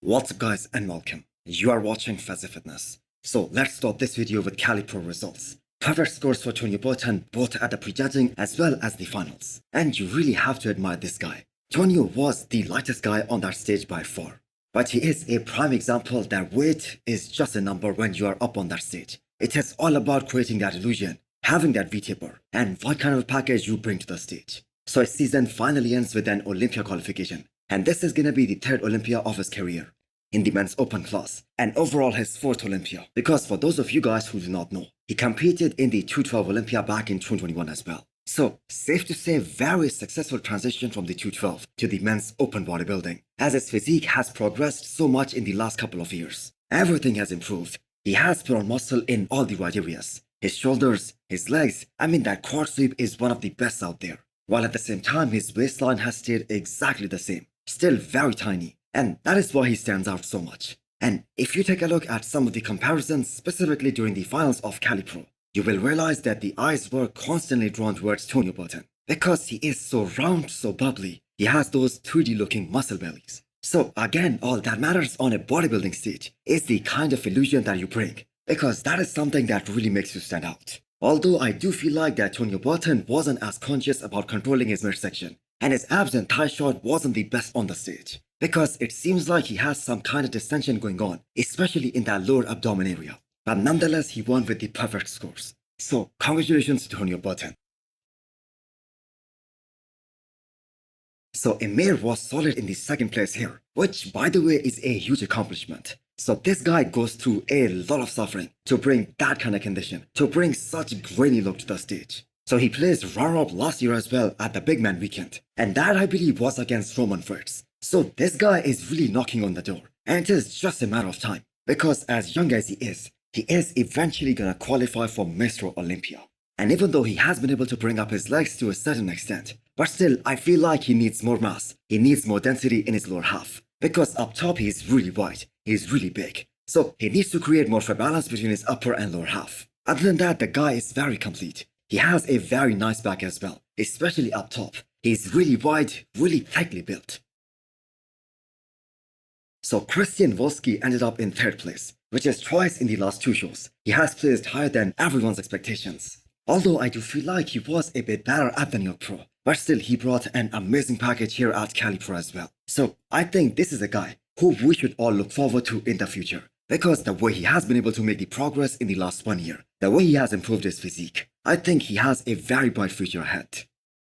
What's up guys and welcome. You are watching Fazi Fitness. So let's start this video with Cali Pro results. Perfect scores for Tonio Burton both at the prejudging as well as the finals. And you really have to admire this guy. Tonio was the lightest guy on that stage by far. But he is a prime example that weight is just a number when you are up on that stage. It is all about creating that illusion, having that V-taper, and what kind of package you bring to the stage. So his season finally ends with an Olympia qualification. And this is gonna be the third Olympia of his career in the men's open class, and overall his fourth Olympia. Because for those of you guys who do not know, he competed in the 212 Olympia back in 2021 as well. So, safe to say, very successful transition from the 212 to the men's open bodybuilding, as his physique has progressed so much in the last couple of years. Everything has improved. He has put on muscle in all the right areas. His shoulders, his legs, that quad sweep is one of the best out there. While at the same time, his waistline has stayed exactly the same, still very tiny. And that is why he stands out so much. And if you take a look at some of the comparisons, specifically during the finals of Cali Pro, you will realize that the eyes were constantly drawn towards Tonio Burton. Because he is so round, so bubbly, he has those 3D looking muscle bellies. So again, all that matters on a bodybuilding stage is the kind of illusion that you bring, because that is something that really makes you stand out. Although I do feel like that Tonio Burton wasn't as conscious about controlling his midsection, and his abs and thigh shot wasn't the best on the stage. Because it seems like he has some kind of distension going on, especially in that lower abdomen area. But nonetheless, he won with the perfect scores. So, congratulations to Tonio Burton. So, Emir was solid in the second place here, which by the way is a huge accomplishment. So this guy goes through a lot of suffering to bring that kind of condition, to bring such a grainy look to the stage. So he placed runner-up last year as well at the Big Man weekend, and that I believe was against Roman Fritz. So this guy is really knocking on the door, and it is just a matter of time, because as young as he is eventually gonna qualify for Mr. Olympia. And even though he has been able to bring up his legs to a certain extent, but still I feel like he needs more mass, he needs more density in his lower half, because up top he is really wide, he is really big, so he needs to create more of a balance between his upper and lower half. Other than that, the guy is very complete. He has a very nice back as well, especially up top. He's really wide, really tightly built. So Christian Volsky ended up in third place, which is twice in the last two shows. He has placed higher than everyone's expectations. Although I do feel like he was a bit better at the New York Pro, but still he brought an amazing package here at Cali Pro as well. So I think this is a guy who we should all look forward to in the future, because the way he has been able to make the progress in the last 1 year, the way he has improved his physique, I think he has a very bright future ahead.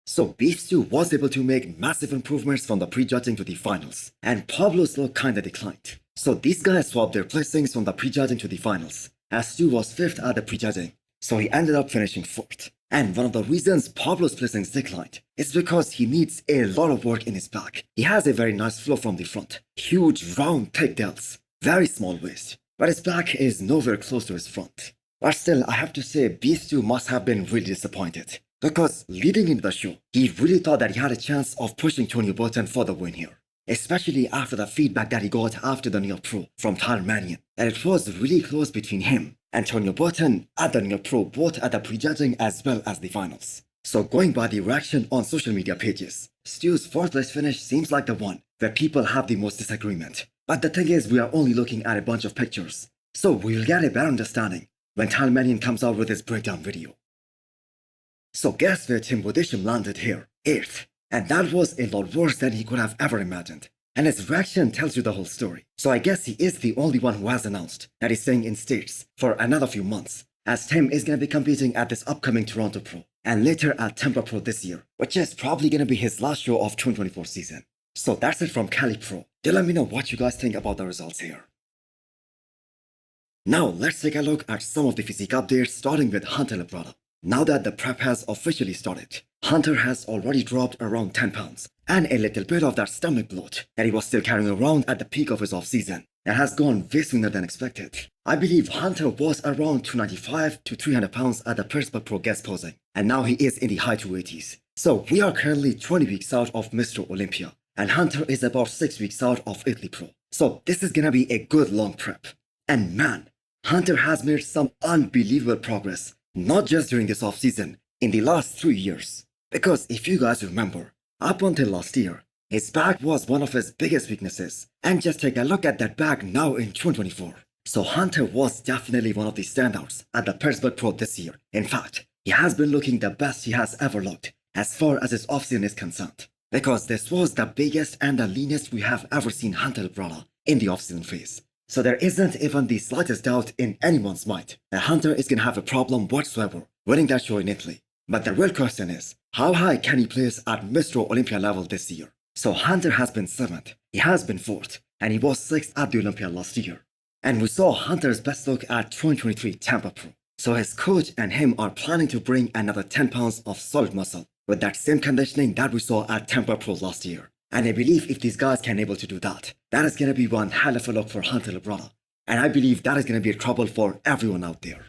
So Beef Stu was able to make massive improvements from the prejudging to the finals, and Pablo's look kinda declined. So these guys swapped their placings from the prejudging to the finals, as Stu was 5th at the prejudging, so he ended up finishing 4th. And one of the reasons Pablo's placings declined is because he needs a lot of work in his back. He has a very nice flow from the front, huge round thick delts, very small waist, but his back is nowhere close to his front. But still, I have to say Beef Stu must have been really disappointed, because leading into the show, he really thought that he had a chance of pushing Tonio Burton for the win here. Especially after the feedback that he got after the New York Pro from Tyler Manion, that it was really close between him and Tonio Burton at the New York Pro, both at the prejudging as well as the finals. So going by the reaction on social media pages, Stu's 4th place finish seems like the one where people have the most disagreement. But the thing is, we are only looking at a bunch of pictures, so we will get a better understanding when Tyler Manion comes out with his breakdown video. So guess where Tim Budesheim landed here? 8th. And that was a lot worse than he could have ever imagined. And his reaction tells you the whole story. So I guess he is the only one who has announced that he's staying in States for another few months, as Tim is going to be competing at this upcoming Toronto Pro, and later at Tampa Pro this year, which is probably going to be his last show of 2024 season. So that's it from Cali Pro. Do let me know what you guys think about the results here. Now let's take a look at some of the physique updates, starting with Hunter Labrada. Now that the prep has officially started, Hunter has already dropped around 10 pounds, and a little bit of that stomach bloat that he was still carrying around at the peak of his off-season. That has gone way sooner than expected. I believe Hunter was around 295 to 300 pounds at the Pittsburgh Pro guest posing, and now he is in the high 280s. So we are currently 20 weeks out of Mr. Olympia, and Hunter is about 6 weeks out of Italy Pro. So this is gonna be a good long prep. And man, Hunter has made some unbelievable progress, not just during this off-season, in the last 3 years. Because if you guys remember, up until last year, his back was one of his biggest weaknesses. And just take a look at that back now in 2024. So Hunter was definitely one of the standouts at the Pittsburgh Pro this year. In fact, he has been looking the best he has ever looked as far as his offseason is concerned. Because this was the biggest and the leanest we have ever seen Hunter Labrada in the offseason phase. So there isn't even the slightest doubt in anyone's mind that Hunter is going to have a problem whatsoever winning that show in Italy. But the real question is, how high can he place at Mr. Olympia level this year? So Hunter has been 7th, he has been 4th, and he was 6th at the Olympia last year. And we saw Hunter's best look at 2023 Tampa Pro. So his coach and him are planning to bring another 10 pounds of solid muscle with that same conditioning that we saw at Tampa Pro last year. And I believe if these guys can able to do that, that is going to be one hell of a look for Hunter Labrada. And I believe that is going to be a trouble for everyone out there.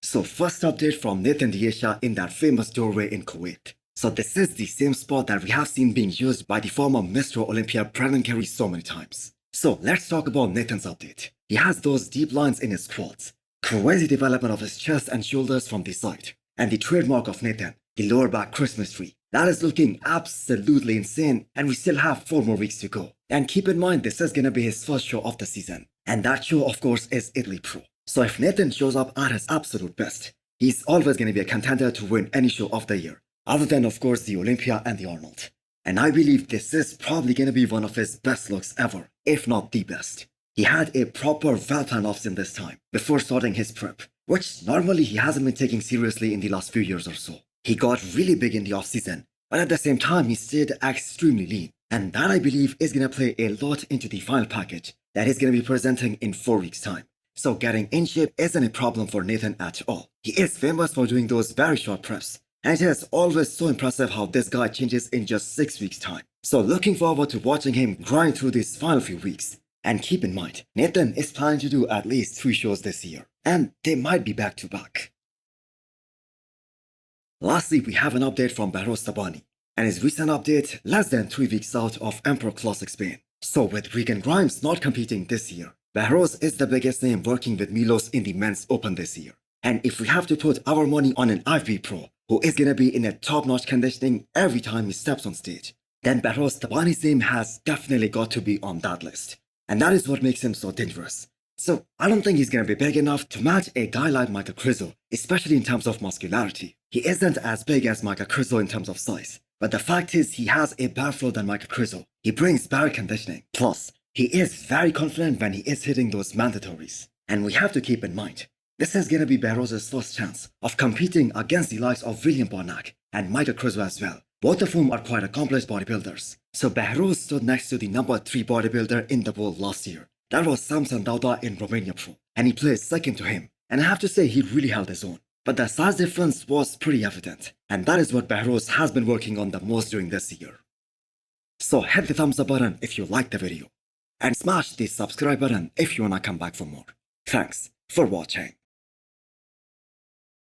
So first update from Natha and Asha in that famous doorway in Kuwait. So this is the same spot that we have seen being used by the former Mr. Olympia Brandon Carey so many times. So let's talk about Nathan's update. He has those deep lines in his quads, crazy development of his chest and shoulders from the side, and the trademark of Nathan, the lower back Christmas tree. That is looking absolutely insane, and we still have 4 more weeks to go. And keep in mind, this is gonna be his first show of the season. And that show, of course, is Cali Pro. So if Nathan shows up at his absolute best, he's always gonna be a contender to win any show of the year, other than, of course, the Olympia and the Arnold. And I believe this is probably gonna be one of his best looks ever, if not the best. He had a proper well-planned offseason this time, before starting his prep, which normally he hasn't been taking seriously in the last few years or so. He got really big in the offseason, but at the same time he stayed extremely lean. And that I believe is gonna play a lot into the final package that he's gonna be presenting in 4 weeks' time. So getting in shape isn't a problem for Nathan at all. He is famous for doing those very short preps. And it is always so impressive how this guy changes in just 6 weeks' time. So looking forward to watching him grind through these final few weeks. And keep in mind, Nathan is planning to do at least 3 shows this year. And they might be back to back. Lastly, we have an update from Behrouz Tabani, and his recent update less than 3 weeks out of Emperor Classic Spain. So with Regan Grimes not competing this year, Behrouz is the biggest name working with Milos in the men's open this year. And if we have to put our money on an IFB pro who is gonna be in a top-notch conditioning every time he steps on stage, then Behrouz Tabani's name has definitely got to be on that list. And that is what makes him so dangerous. So I don't think he's gonna be big enough to match a guy like Michael Krizo, especially in terms of muscularity. He isn't as big as Michael Krizo in terms of size, but the fact is he has a better flow than Michael Krizo. He brings better conditioning. Plus, he is very confident when he is hitting those mandatories. And we have to keep in mind, this is gonna be Behrouz's first chance of competing against the likes of William Barnack and Michael Krizo as well, both of whom are quite accomplished bodybuilders. So Behrouz stood next to the number 3 bodybuilder in the world last year. That was Samson Dauda in Romania Pro, and he placed second to him. And I have to say he really held his own. But the size difference was pretty evident, and that is what Behrouz has been working on the most during this year. So hit the thumbs up button if you liked the video, and smash the subscribe button if you wanna come back for more. Thanks for watching.